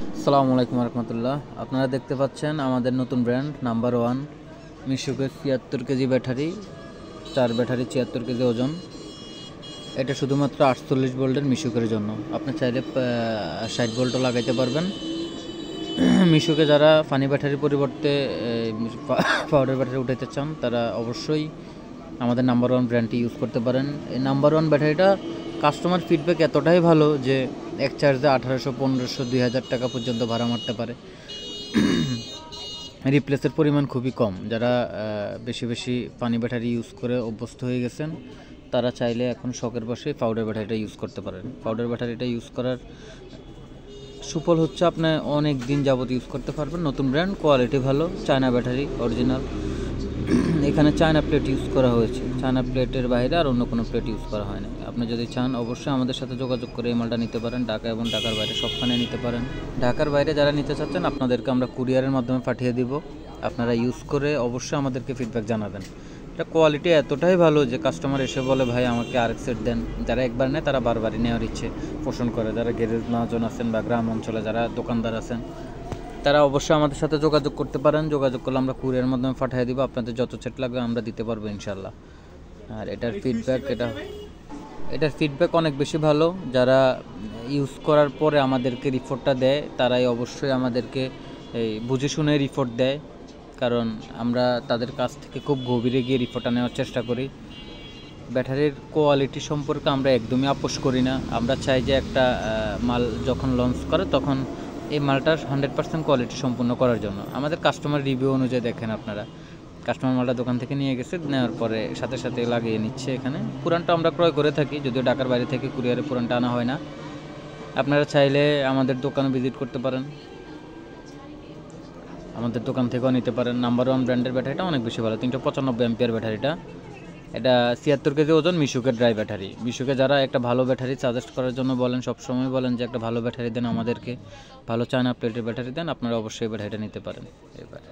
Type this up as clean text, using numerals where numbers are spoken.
আসসালামু আলাইকুম রহমতুল্লাহ। আপনারা দেখতে পাচ্ছেন আমাদের নতুন ব্র্যান্ড নাম্বার ওয়ান মিশুকের ৭৬ কেজি ব্যাটারি, 4 ব্যাটারি ৭৬ কেজি ওজন। এটা শুধুমাত্র 48 ভোল্টের মিশুকের জন্য। আপনি চাইলে 60 ভোল্টও লাগাইতে পারবেন। মিশুকে যারা ফানি ব্যাটারির পরিবর্তে পাউডার ব্যাটারি উঠাইতে চান তারা অবশ্যই আমাদের নাম্বার ওয়ান ব্র্যান্ডটি ইউজ করতে পারেন। এই নাম্বার ওয়ান ব্যাটারিটা কাস্টমার ফিডব্যাক এতটাই ভালো যে এক চার্জে 1800, 1500, 2000 টাকা পর্যন্ত ভাড়া মারতে পারে। রিপ্লেসের পরিমাণ খুবই কম। যারা বেশি বেশি পানি ব্যাটারি ইউজ করে অভ্যস্ত হয়ে গেছেন তারা চাইলে এখন শখের বসে পাউডার ব্যাটারিটা ইউজ করতে পারেন। পাউডার ব্যাটারিটা ইউজ করার সুফল হচ্ছে আপনি অনেক দিন যাবত ইউজ করতে পারবেন। নতুন ব্র্যান্ড, কোয়ালিটি ভালো, চায়না ব্যাটারি অরিজিনাল। এখানে চায়না প্লেট ইউজ করা হয়েছে, চায়না প্লেটের বাইরে আর অন্য কোনো প্লেট ইউজ করা হয়নি। আপনি যদি চান অবশ্যই আমাদের সাথে যোগাযোগ করে এই মালটা নিতে পারেন। ঢাকা এবং ঢাকার বাইরে সবখানে নিতে পারেন। ঢাকার বাইরে যারা নিতে চাচ্ছেন আপনাদেরকে আমরা কুরিয়ারের মাধ্যমে পাঠিয়ে দিব। আপনারা ইউজ করে অবশ্যই আমাদেরকে ফিডব্যাক জানাবেন। এটা কোয়ালিটি এতটাই ভালো যে কাস্টমার এসে বলে ভাই আমাকে আরেক সেট দেন। যারা একবার নেয় তারা বারবারই নেওয়ার ইচ্ছে পোষণ করে। যারা গ্যারেজ মহাজন আছেন বা গ্রাম অঞ্চলে যারা দোকানদার আছেন তারা অবশ্যই আমাদের সাথে যোগাযোগ করতে পারেন। যোগাযোগ করলে আমরা কুরিয়ারের মাধ্যমে পাঠিয়ে দিব। আপনাদের যত সেট লাগবে আমরা দিতে পারবো ইনশাল্লাহ। আর এটার ফিডব্যাক অনেক বেশি ভালো। যারা ইউজ করার পরে আমাদেরকে রিপোর্টটা দেয় তারাই অবশ্যই আমাদেরকে এই বুঝে শুনে রিপোর্ট দেয়, কারণ আমরা তাদের কাছ থেকে খুব গভীরে গিয়ে রিপোর্টটা নেওয়ার চেষ্টা করি। ব্যাটারির কোয়ালিটি সম্পর্কে আমরা একদমই আপোষ করি না। আমরা চাই যে একটা মাল যখন লঞ্চ করে তখন এই মালটার 100% কোয়ালিটি সম্পূর্ণ করার জন্য। আমাদের কাস্টমার রিভিউ অনুযায়ী দেখেন আপনারা, কাস্টমার মালটা দোকান থেকে নিয়ে গেছে, নেওয়ার পরে সাথে সাথে লাগিয়ে নিচ্ছে। এখানে পুরানটা আমরা ক্রয় করে থাকি, যদিও ঢাকার বাইরে থেকে কুরিয়ারে পুরানটা আনা হয় না। আপনারা চাইলে আমাদের দোকানে ভিজিট করতে পারেন, আমাদের দোকান থেকেও নিতে পারেন। নাম্বার ওয়ান ব্র্যান্ডের ব্যাটারিটা অনেক বেশি ভালো, 395 অ্যাম্পিয়ার ব্যাটারিটা। এটা ৭৬ কেজি ওজন মিশুকের ড্রাই ব্যাটারি। মিশুকে যারা একটা ভালো ব্যাটারি সাজেস্ট করার জন্য বলেন, সবসময় বলেন যে একটা ভালো ব্যাটারি দেন আমাদেরকে, ভালো চায়না প্লেটের ব্যাটারি দেন, আপনারা অবশ্যই ব্যাটারিটা নিতে পারেন এবার।